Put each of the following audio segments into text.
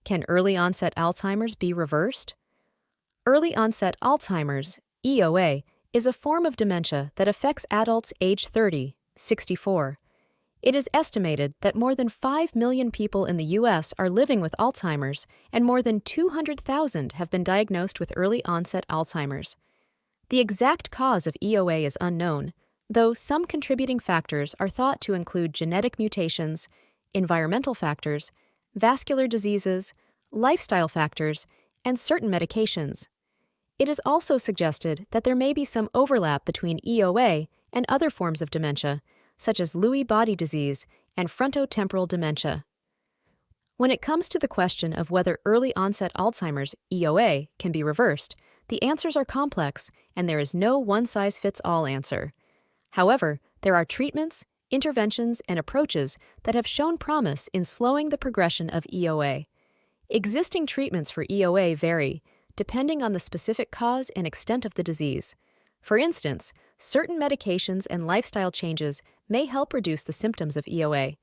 Can early onset Alzheimer's be reversed? Early onset Alzheimer's, EOA, is a form of dementia that affects adults age 30, 64. It is estimated that more than 5 million people in the U.S. are living with Alzheimer's, and more than 200,000 have been diagnosed with early onset Alzheimer's. The exact cause of EOA is unknown, though some contributing factors are thought to include genetic mutations, environmental factors, vascular diseases, lifestyle factors, and certain medications. It is also suggested that there may be some overlap between EOA and other forms of dementia, such as Lewy body disease and frontotemporal dementia. When it comes to the question of whether early onset Alzheimer's, EOA, can be reversed, the answers are complex and there is no one-size-fits-all answer. However, there are treatments, interventions, and approaches that have shown promise in slowing the progression of EOA. Existing treatments for EOA vary, depending on the specific cause and extent of the disease. For instance, certain medications and lifestyle changes may help reduce the symptoms of EOA.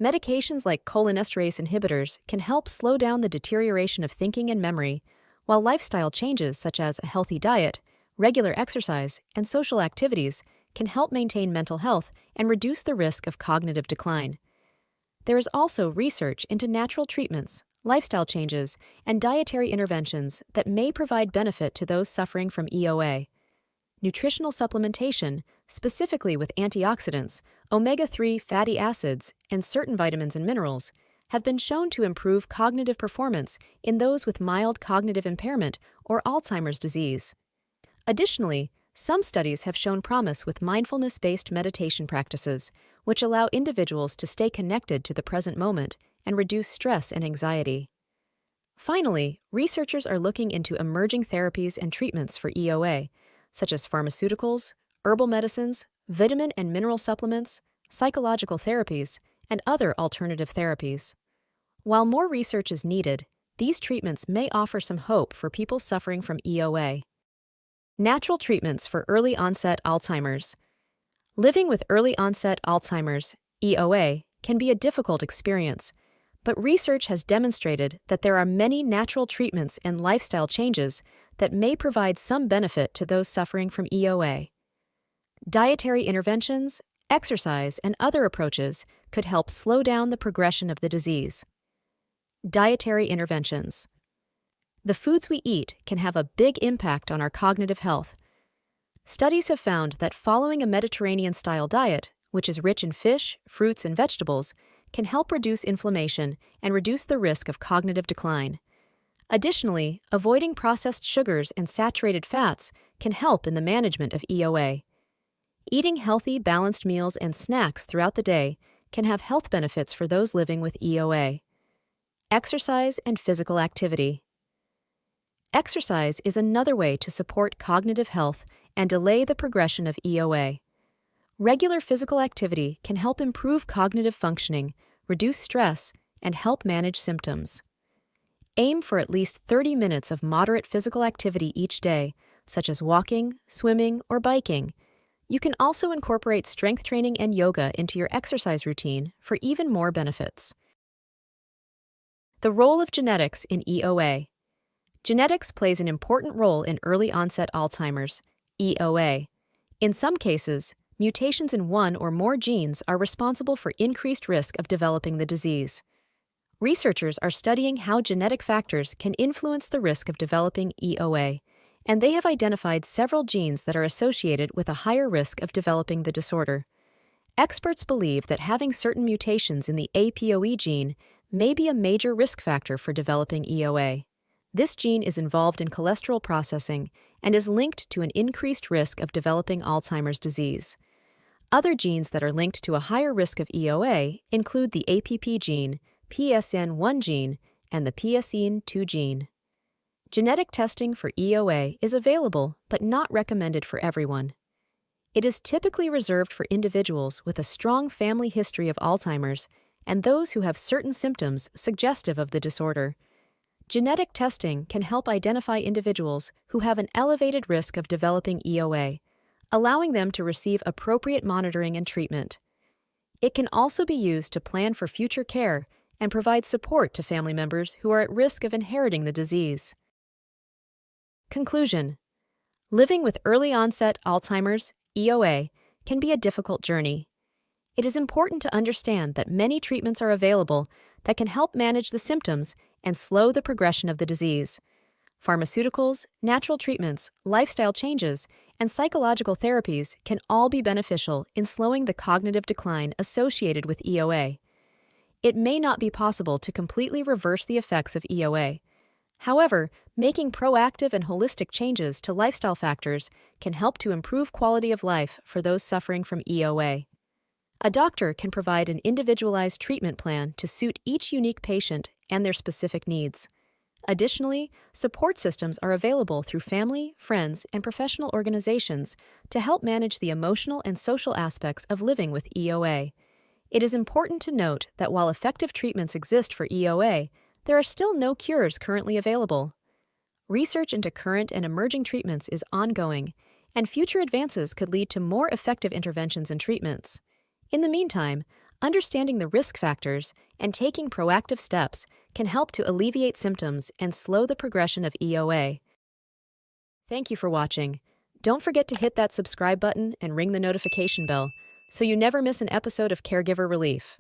Medications like cholinesterase inhibitors can help slow down the deterioration of thinking and memory, while lifestyle changes such as a healthy diet, regular exercise, and social activities can help maintain mental health and reduce the risk of cognitive decline. There is also research into natural treatments, lifestyle changes, and dietary interventions that may provide benefit to those suffering from EOA. Nutritional supplementation, specifically with antioxidants, omega-3 fatty acids, and certain vitamins and minerals, have been shown to improve cognitive performance in those with mild cognitive impairment or Alzheimer's disease. Additionally, some studies have shown promise with mindfulness-based meditation practices, which allow individuals to stay connected to the present moment and reduce stress and anxiety. Finally, researchers are looking into emerging therapies and treatments for EOA, such as pharmaceuticals, herbal medicines, vitamin and mineral supplements, psychological therapies, and other alternative therapies. While more research is needed, these treatments may offer some hope for people suffering from EOA. Natural treatments for early onset Alzheimer's. Living with early onset Alzheimer's, EOA, can be a difficult experience, but research has demonstrated that there are many natural treatments and lifestyle changes that may provide some benefit to those suffering from EOA. Dietary interventions, exercise, and other approaches could help slow down the progression of the disease. Dietary interventions. The foods we eat can have a big impact on our cognitive health. Studies have found that following a Mediterranean-style diet, which is rich in fish, fruits, and vegetables, can help reduce inflammation and reduce the risk of cognitive decline. Additionally, avoiding processed sugars and saturated fats can help in the management of EOA. Eating healthy, balanced meals and snacks throughout the day can have health benefits for those living with EOA. Exercise and physical activity. Exercise is another way to support cognitive health and delay the progression of EOA. Regular physical activity can help improve cognitive functioning, reduce stress, and help manage symptoms. Aim for at least 30 minutes of moderate physical activity each day, such as walking, swimming, or biking. You can also incorporate strength training and yoga into your exercise routine for even more benefits. The role of genetics in EOA. Genetics plays an important role in early onset Alzheimer's, EOA. In some cases, mutations in one or more genes are responsible for increased risk of developing the disease. Researchers are studying how genetic factors can influence the risk of developing EOA, and they have identified several genes that are associated with a higher risk of developing the disorder. Experts believe that having certain mutations in the APOE gene may be a major risk factor for developing EOA. This gene is involved in cholesterol processing and is linked to an increased risk of developing Alzheimer's disease. Other genes that are linked to a higher risk of EOA include the APP gene, PSN1 gene, and the PSEN2 gene. Genetic testing for EOA is available but not recommended for everyone. It is typically reserved for individuals with a strong family history of Alzheimer's and those who have certain symptoms suggestive of the disorder. Genetic testing can help identify individuals who have an elevated risk of developing EOA, allowing them to receive appropriate monitoring and treatment. It can also be used to plan for future care and provides support to family members who are at risk of inheriting the disease. Conclusion: living with early onset Alzheimer's, EOA, can be a difficult journey. It is important to understand that many treatments are available that can help manage the symptoms and slow the progression of the disease. Pharmaceuticals, natural treatments, lifestyle changes, and psychological therapies can all be beneficial in slowing the cognitive decline associated with EOA. It may not be possible to completely reverse the effects of EOA. However, making proactive and holistic changes to lifestyle factors can help to improve quality of life for those suffering from EOA. A doctor can provide an individualized treatment plan to suit each unique patient and their specific needs. Additionally, support systems are available through family, friends, and professional organizations to help manage the emotional and social aspects of living with EOA. It is important to note that while effective treatments exist for EOA, there are still no cures currently available. Research into current and emerging treatments is ongoing, and future advances could lead to more effective interventions and treatments. In the meantime, understanding the risk factors and taking proactive steps can help to alleviate symptoms and slow the progression of EOA. Thank you for watching. Don't forget to hit that subscribe button and ring the notification bell so you never miss an episode of Caregiver Relief.